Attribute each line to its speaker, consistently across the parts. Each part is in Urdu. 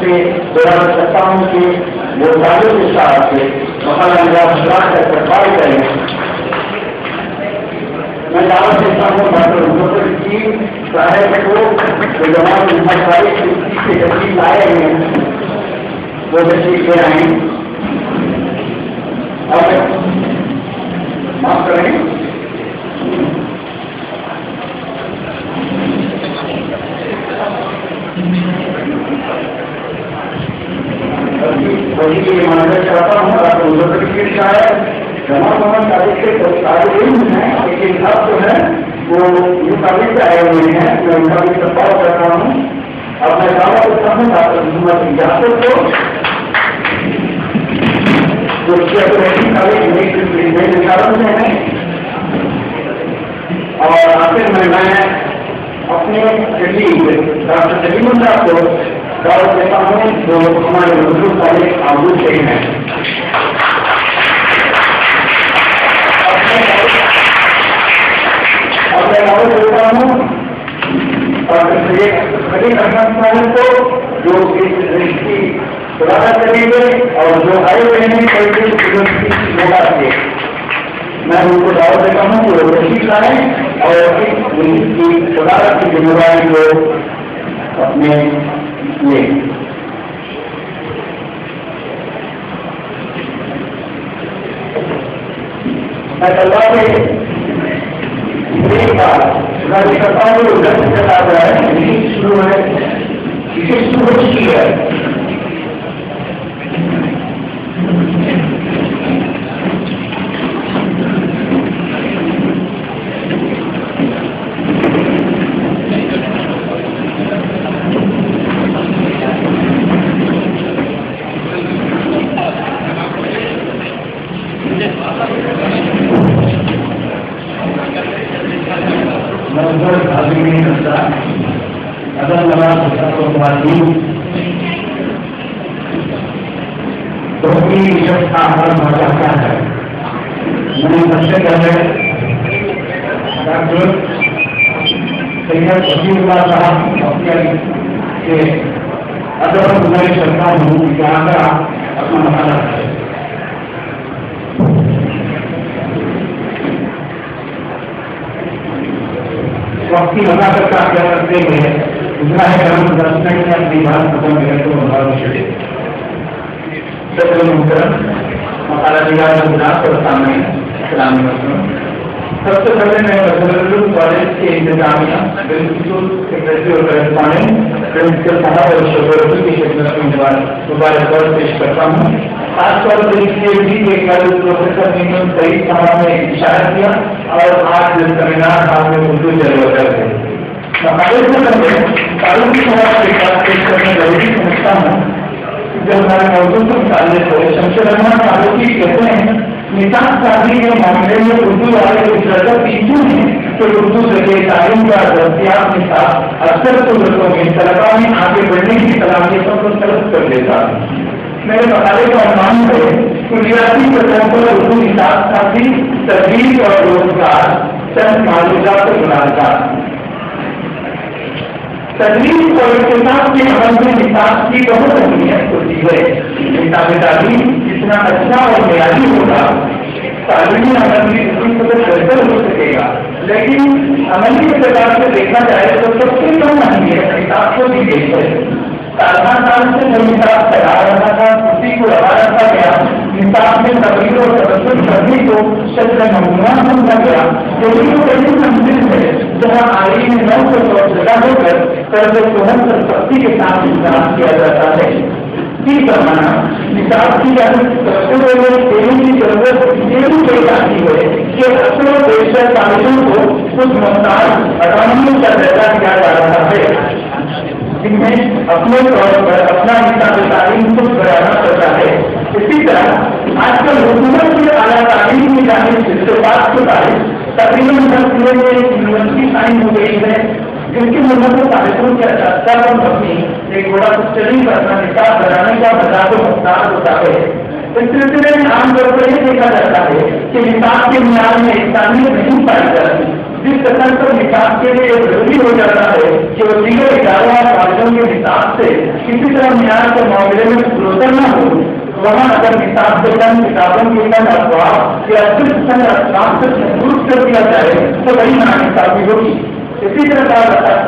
Speaker 1: سے دوران سکتا ہوں کہ وہ تعلق کے ساتھ مولانا نواز کا استقبال کریں. میں دعوت دیتا ہوں ڈاکٹر مظفر صاحب کو جو جماعت محمد سے تشریف لائے ہیں وہ تشریف لے آئیں اور معاف کریں. وہی کی عمارت چاہتا ہوں ڈاکٹر مظفر صاحب جماعت محمد صادق کے طالب علم ہیں لیکن اب جو ہے وہ مقابل سے آئے ہوئے ہیں. میں ان کا بھی استقبال کر رہا ہوں. اب میں دعویٰ کرتا ہوں ڈاکٹر محمد یاسر کو جو میں ہیں اور آخر میں اپنے ڈاکٹر سلیم صاحب کو دعوت دیتا ہوں جو ہمارے بزرگ والے آمود سے ہیں. اب میں دعوت دیتا ہوں ڈاکٹر سلیم احمد صاحب کو جو اس کی صدارت کریں گے اور جو آئے ہوئے ہیں یونیورسٹی نوڈا سے. میں ان کو دعوت دیتا ہوں کہ وہ تشریف لائیں اور ان کی صدارت کی ذمہ داری کو اپنے لیں. میں طلبا سے ایک بار گزارش کرتا ہوں کہ ادھر سے آ رہا ہے شروع ہے اسے شروع ہو چکی ہے. وقت کی وضاحت کا کیا کرتے ہوئے دوسرا ہے کہ ہم 10 منٹ میں اپنی بات ختم کریں تو مقالہ نگار حضرات کے سامنے السلام علیکم. سب سے پہلے میں بزرگ کالج کے انتظامیہ پرنسپل سیکرٹری اور کرسپونڈنٹ پرنسپل صاحب اور شکر کی خدمت میں مبارکباد پیش کرتا ہوں. خاص طور پر اس لیے بھی کہ کل پروفیسر نیمن سعید صاحب نے اشارہ کیا اور آج سیمینار آپ میں اردو جلوہ کر گئے. مقالے سے پہلے تعلق کی بات کے ساتھ پیش کرنے ضروری سمجھتا ہوں جو ہمارے موضوع سے متعلق ہے. شمس رحمان تعلقی کہتے ہیں نصاب سازی کے معاملے میں اردو والے کو ضرورت کیوں ہے کہ اردو ذریعے تعلیم کا دستیاب نصاب اکثر صورتوں میں طلبا میں آگے بڑھنے کی صلاحیتوں کو طلب کر دیتا ہے. میرے مقالے کا عنوان ہے کلیاتی سطح پر اردو نصاب سازی تدریس اور روزگار چند معلومات کو ملازمات. تدریس اور اقتصاد کے عمل میں نصاب کی بہت اہمیت ہوتی ہے. نصاب تعلیم جتنا اچھا اور معیاری ہوگا تعلیمی عمل بھی اتنی قدر بہتر ہو سکے گا. لیکن عملی اعتبار سے دیکھا جائے تو سب سے کم اہمیت نصاب کو دی گئی ہے. 18 سال سے جو نصاب چلا رہا تھا اسی کو رہا رکھا گیا. نصاب میں تبدیل اور تبدیل کرنے کو شکل نمونہ سمجھا گیا. یہی وہ ایسی منزل ہے جہاں آئین نو کو جگہ ہو کر قرض شہرت اور سختی کے ساتھ انتظام کیا جاتا ہے. اسی طرح نصاب کی کی ضرورت یہ بھی کی جاتی ہے کہ اکثر و بیشتر تعلیموں کو کچھ مختار اکانومی کا درجہ دیا جا رہا ہے جن میں اپنے طور پر اپنا نصاب تعلیم خود بڑھانا پڑتا ہے. اسی طرح آج کل حکومت کی اعلیٰ تعلیم کی جانب سے استفاد کے بارے تقریباً 10 ضلع میں ایک یونیورسٹی قائم ہو گئی ہے جن کی مدد تعلیموں کے اساتذہ پر مبنی ایک بڑا مستقل کرنا نصاب بنانے کا مزاج و مختار ہوتا ہے. اس سلسلے میں عام طور پر یہ دیکھا جاتا ہے کہ نصاب کے معیار میں انسانیت نہیں پائی جاتی. جس سطح پر نصاب کے لیے ضروری ہو جاتا ہے کہ وہ دیگر اداروں اور کالجوں کے نصاب سے کسی طرح معیار کے معاملے میں گروتر نہ ہو، وہاں اگر نصاب سے چند کتابوں کی چند افواہ یا صرف چند اقسام سے محدود کر دیا جائے تو بڑی ناانصافی ہوگی۔ اسی طرح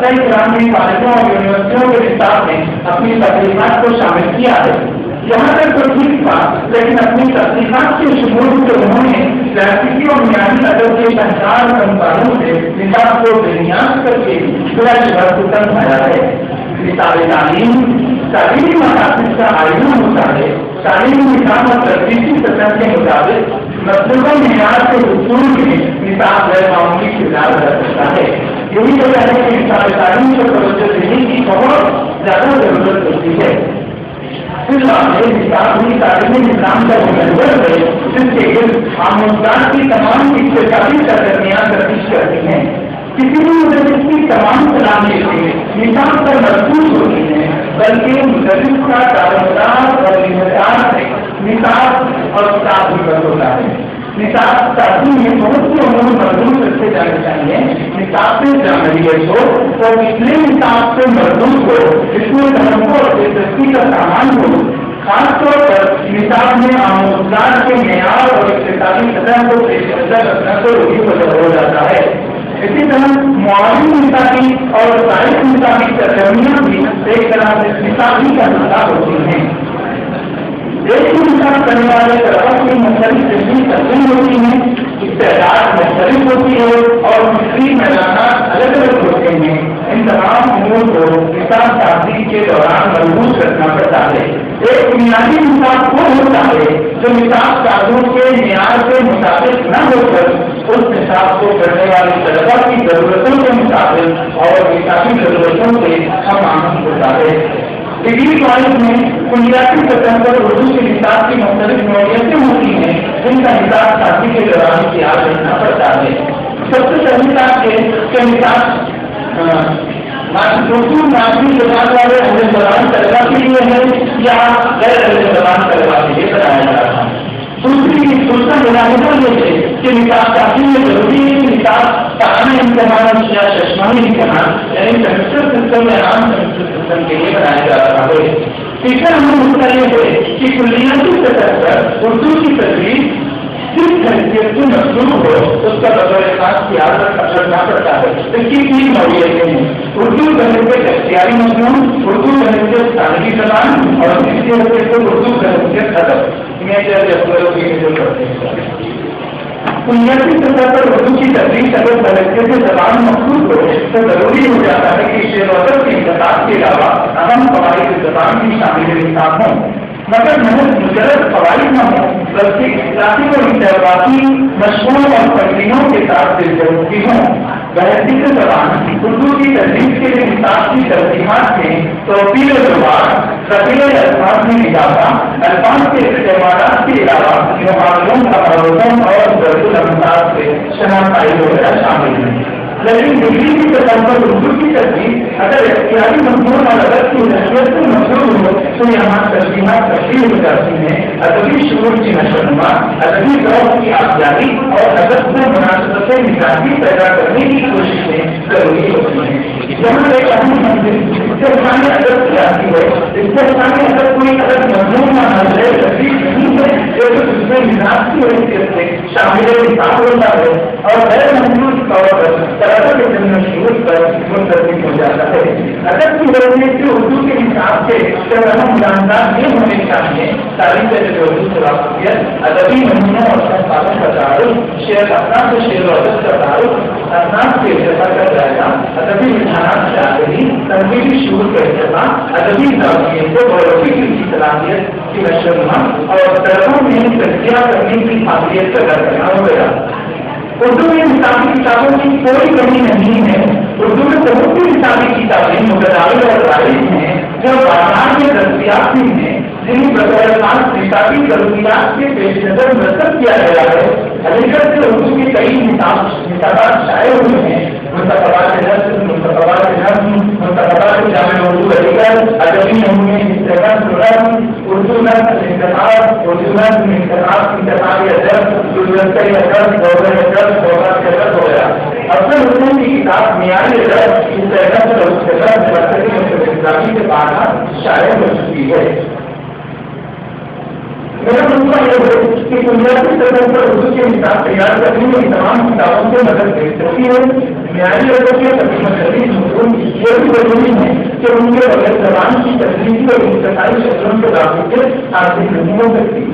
Speaker 1: کرام نے کالجوں اور یونیورسٹیوں کے نصاب میں اپنی تحقیقات کو شامل کیا ہے، یہاں تک تو ٹھیک تھا، لیکن اپنی تحقیقات کے شمول سے انہوں نے کلاسیکی اور معیاری ادب کے پہچان فنکاروں سے نصاب کو بنیاد کر کے بلا شبہ ختم کیا ہے۔ نصاب تعلیمی مقاصد کا آئینہ مطابق تعلیمی نظام اور تربیتی سطح کے مطابق مطلوبہ معیار کے حصول میں نصاب غیر معمولی کردار ادا کرتا ہے۔ یہی وجہ ہے کہ نصاب تعلیم کو توجہ دینے کی بہت زیادہ ضرورت ہوتی ہے۔ تعلیمی نظام کا منظر ہے جس کے آموزگار کی تمام اقتصادی سرگرمیاں تفتیش کرتی ہیں۔ کسی بھی مدرس کی تمام صلاحیتیں نظام پر مرکوز ہوتی ہیں، بلکہ مدرس کا دارمدار اور ذمہ دار نصاب اور کتاب بھی بند ہوتا ہے۔ نصاب تعلیم میں بہت سے امور مردود رکھے جانے چاہیے۔ نصاب سے جامعیت ہو اور اتنے نصاب سے مردود ہو جس میں دھرم اور دلچسپی کا سامان ہو، خاص طور پر نصاب میں آموزگار کے معیار اور اقتصادی سطح کو پیش نظر رکھنا تو روحی وجہ ہو جاتا ہے۔ اسی طرح معاون نصابی اور سائنس نصابی سرگرمیاں بھی ایک طرح سے نصابی کا حصہ ہوتی ہیں۔ ایک ہی نصاب کرنے والے طلبا کی مختلف قسم تقسیم ہوتی ہیں، استعداد مختلف ہوتی ہے اور مختلف میدانات الگ الگ ہوتے ہیں۔ ان تمام امور کو نصاب تعلیم کے دوران مضبوط رکھنا پڑتا ہے۔ ایک بنیادی نصاب وہ ہوتا ہے جو نصاب تعلیم کے معیار کے مطابق نہ ہو کر اس نصاب کو کرنے والے طلبا کی ضرورتوں کے مطابق اور نصابی ضرورتوں سے ہم آہنگ ہوتا ہے۔ ڈگری کالج میں کلیاتی سطح پر اردو کے نصاب کی مختلف نوعیتیں ہوتی ہیں جن کا نصاب شادی کے دوران تیار کرنا پڑتا ہے۔ سب سے پہلی بات ہے کہ نصاب اردو ناظرین زبان والے اہل زبان طلبا کے لیے ہے یا غیر اہل زبان طلبا کے لیے بنایا جا رہا ہے۔ دوسری ملاحظہ یہ ہے کہ نصاب تعلیم میں ضروری ہے کہ نصاب تعلیمی امتحان یا ششمانی امتحان یعنی سیمسٹر سسٹم یا عام سیمسٹر سسٹم کے لیے بنایا جا رہا ہے۔ تیسرا مسئلہ یہ ہے کہ کلیاتی سطح پر اردو کی تدریس جس حیثیت سے مطلوب ہو اس کا بطور خاص خیال رکھنا پڑتا ہے۔ اس کی تین نوعیتیں ہیں: اردو بحیثیت اختیاری مضمون، اردو بحیثیت ثانوی زبان اور تیسری حیثیت کو اردو بحیثیت ادب۔ کلیاتی سطح پر اردو کی تدریس اگر بحیثیت زبان مخصوص ہو تو ضروری ہو جاتا ہے کہ شعر و ادب کے انتخاب کے علاوہ اہم قواعد زبان بھی شامل نصاب ہوں، مگر مجرد قواعد نہ ہوں بلکہ اخلاقی اور انتخاباتی مشقوں اور تمرینوں کے ساتھ دلچسپی ہوں۔ بحیثیت زبان اردو کی تدریس کے لیے نصاب کی ترجیحات میں توفیق زبان، ذخیرہ الفاظ میں اضافہ، الفاظ کے استعمالات کے علاوہ محاوروں کا عروضوں اور ضرب الامثال سے شناختی وغیرہ شامل ہیں۔ لیکن ڈگری کی سطح پر اردو کی تدریس اگر اختیاری مضمون اور ادب کی نشریت سے مشروع ہو تو یہاں ترجیحات تشکیل ہو جاتی ہیں۔ ادبی شعور کی نشوونما، ادبی ذوق کی افزائی اور ادب میں مناسبتیں مزاجی پیدا کرنے کی کوششیں ضروری ہوتی ہیں۔ یہاں ایک اہم منزل استحسان ادب کی آتی ہے۔ استحسان ادب کوئی ادب مضمون یا نظر تدریس نہیں ہے جو اس میں مزاج کی حیثیت سے شامل نصاب ہوتا ہے اور غیر محدود طور پر شروع پر منتظم ہو جاتا ہے۔ ادب کی ضرورت سے اردو کے نصاب کے اہم جانکار یہ ہونے چاہیے: تعلیم سے اردو سے واقفیت، ادبی نمونوں اور صنفوں کا تعارف، شعر افراد و شعر و ادب کا تعارف، اصناف کے ارتقاء کا جائزہ، ادبی رجحانات کی آگاہی، تنقیدی شعور کا ارتقاء، ادبی صلاحیتوں اور فکر کی صلاحیت کی نشوونما اور طلباء میں تجزیہ کرنے کی قابلیت کا درمیان ہو گیا۔ اردو میں نصابی کتابوں کی کوئی کمی نہیں ہے۔ اردو میں بہت سی نصابی کتابیں متداول اور رائج ہیں جو بازار میں دستیاب بھی ہیں، جن بطور خاص نصابی ضروریات کے پیش نظر مرتب کیا گیا ہے۔ علی گڑھ سے اردو کے کئی نصابات شائع ہوئے ہیں: منتخبات نظم، منتخبات جامع اردو علی گڑھ، ادبی نمونے اردو نظم انتخاب، اردو نظم انتخاب ادب، گلدستہ ادب، دورہ ادب وغیرہ۔ افضل حسین کی کتاب معیاری سے باہر شائع ہو چکی ہے. میرا منصوبہ یہ ہے کہ بنیادی سطح پر اردو کی کتاب تیار کرنے میں تمام کتابوں سے مدد لے سکتی ہے. معیاری اردو کے یہ بھی ضروری ہے کہ ان کے بغیر زبان کی تخلیقی اور انتقالی شکلوں کے رابطے حاصل نہیں ہو سکتی.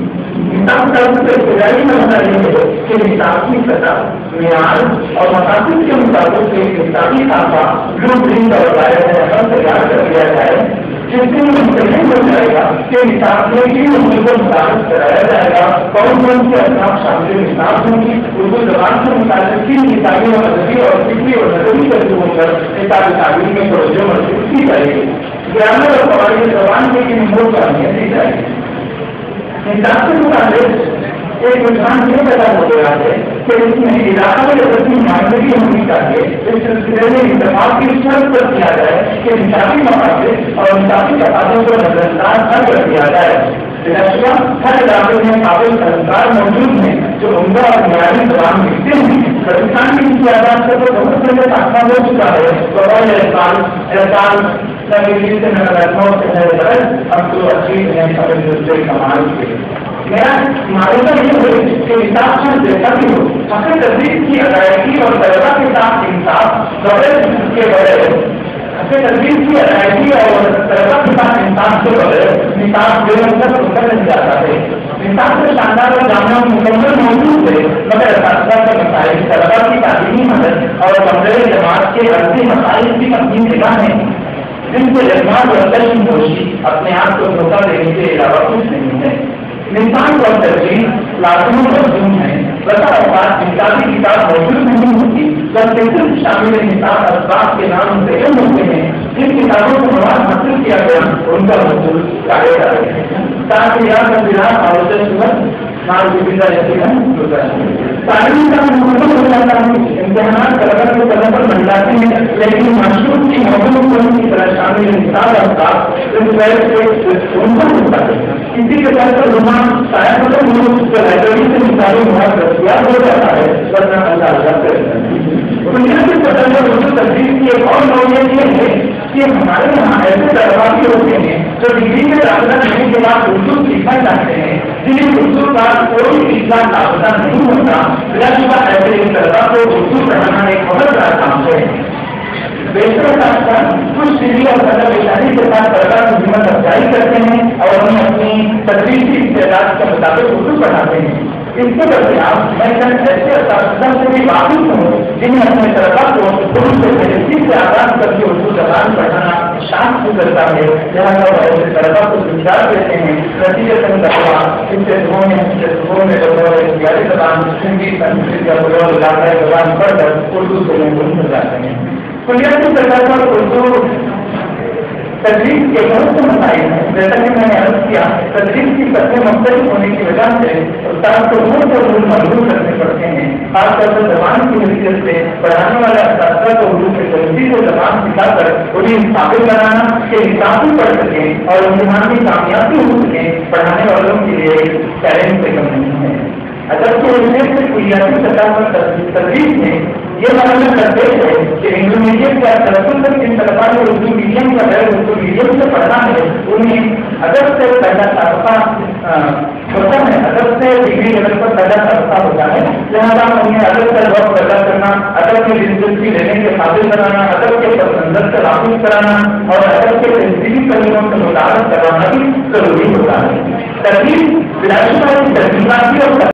Speaker 1: کتاب کا ابتدائی مسئلہ یہ ہے کہ کتاب کی سطح معیار اور مقاصد کے مطابق ایک کتابی خاکہ بلو پرنٹ اور ڈائریکٹ تیار کر دیا جائے جس سے مستقل ہو جائے گا کہ نصاب میں کن امور کو متعارف کرایا جائے گا, کون کون سے اصناف شامل نصاب ہوں گی, اردو زبان سے متعلق کن کتابی اور ادبی اور فکری اور نظری تجربوں پر نصاب تعلیم میں توجہ مرکوز کی جائے گی. گرامر اور قواعد زبان کے کن امور کو اہمیت دی جائے گی. نصاب سے متعلق ایک انسان یہ پیدا ہو گیا ہے کہ اس میں علاقہ میں اپنی نمائندگی ہونی چاہیے. اس سلسلے میں اتفاق کی شرط پر کیا جائے کہ نصابی مقاصد اور نصابی تقاضوں کو نظر انداز نہ کر دیا جائے. ہر علاقے میں قابل فنکار موجود ہیں جو عمدہ اور معیاری زبان لکھتے ہیں. پاکستان کی اس آزاد سے تو بہت پہلے ساختہ ہو چکا ہے. کمال کے میرا معلومہ یہ ہو کہ حساب سے جیسا بھی ہو اپنے تدریس کی ادائیگی اور طلبا کے ساتھ انصاف بغیر کے بغیر اپنے تدریس کی ادائیگی اور طلبا کے ساتھ انصاف کے بغیر نصاب بے مقصد ہوتا نہیں جاتا ہے. نصاب سے شاندار اور جامعہ مکمل موجود ہے مگر اساتذہ کے مسائل, طلبا کی تعلیمی مدد اور منظر جماعت کے عرضی مسائل کی اپنی نگاہ ہیں جن سے اعتماد اور تشن دوشی اپنے آپ کو دھوکہ دینے کے علاوہ کچھ نہیں ہے. انسان کو ترجیح لازمی مضمون ہے. بسا اوقات انسانی کتاب موجود نہیں ہوتی بلکہ صرف شامل نصاب اسباب کے نام منتقل ہوتے ہیں. جن کتابوں کو مواد حاصل کیا گیا ان کا مقصود چاہے جاتے ہیں تاکہ یاد رکھنا اور تعلیم کا مکمل ہو جاتا ہے. امتحانات طلبا کو قدم پر بن جاتے ہیں لیکن مشروط کی موضوع کی طرح شامل نصاب اسباب ہوتا ہے. اسی کے طور پر رومان شاید لائبریری سے مثالی مواد دستیاب ہو جاتا ہے ورنہ بنیادی سطح پر اردو تدریس کی ایک اور نوعیت یہ ہے کہ ہمارے یہاں ایسے طلبا بھی ہوتے ہیں جو ڈگری میں داخلہ کرنے کے بعد اردو سیکھنا چاہتے ہیں جنہیں اردو کا کوئی سیکھنا لاپتہ نہیں ہوتا. بلا شبہ ایسے طلبا کو اردو پڑھانا ایک بہت بڑا کام ہے. بیشتر کچھ ڈگری اور طلب اشاری کے ساتھ طلبا کی ہمت افزائی کرتے ہیں اور انہیں اپنی تدریسی استعداد کے مطابق اردو پڑھاتے ہیں. اس کے درمیان میں چند ایسے اساتذہ سے بھی واقف ہوں جنہیں اپنے طلبا کو اردو سے تدریسی سے آغاز کر کے اردو زبان پڑھانا شان کو کرتا ہے. لہٰذا وہ ایسے طلبا کو سمجھا دیتے ہیں. نتیجے سے طلبا ان سے صبح میں پیاری زبان ہندی سنسکرت یا بغیر علاقائی زبان پڑھ کر اردو سے محروم ہو جاتے ہیں. بنیادی سطح پر اردو تدریس کے بہت سے مسائل ہیں. جیسا کہ میں نے عرض کیا تدریس کی سطح مختلف ہونے کی وجہ سے استاد کو بہت سے اردو محروم کرنے پڑتے ہیں. خاص طور پر زبان کی حیثیت سے پڑھانے والے اساتذہ کو اردو کے تدریس کو زبان سکھا کر انہیں ثابت کرانا کہ حساب پڑھ سکیں اور امتحان کی کامیابی ہو سکیں پڑھانے والوں کے لیے چیلنج سے کم نہیں ہے. اگر تو سے بنیادی سطح پر تدریس میں یہ معلوم کرتے ہیں کہ انٹرمیڈیٹ کا ترقی تک جن طلبا کو اردو میڈیم یا غیر اردو میڈیم سے پڑھنا ہے انہیں ادب سے پہلا سابقہ ہوتا ہے. ادب سے ڈگری لیول پر پہلا سابقہ ہوتا ہے. لہٰذا انہیں ادب کا وقت پیدا کرنا, ادب میں دلچسپی لینے کے قابل بنانا, ادب کے پس منظر سے واقف کرانا اور ادب کے تہذیبی پہلوؤں سے مطالعہ کروانا بھی ضروری ہوتا ہے. ترتیب بلا شبہ ترتیباتی اور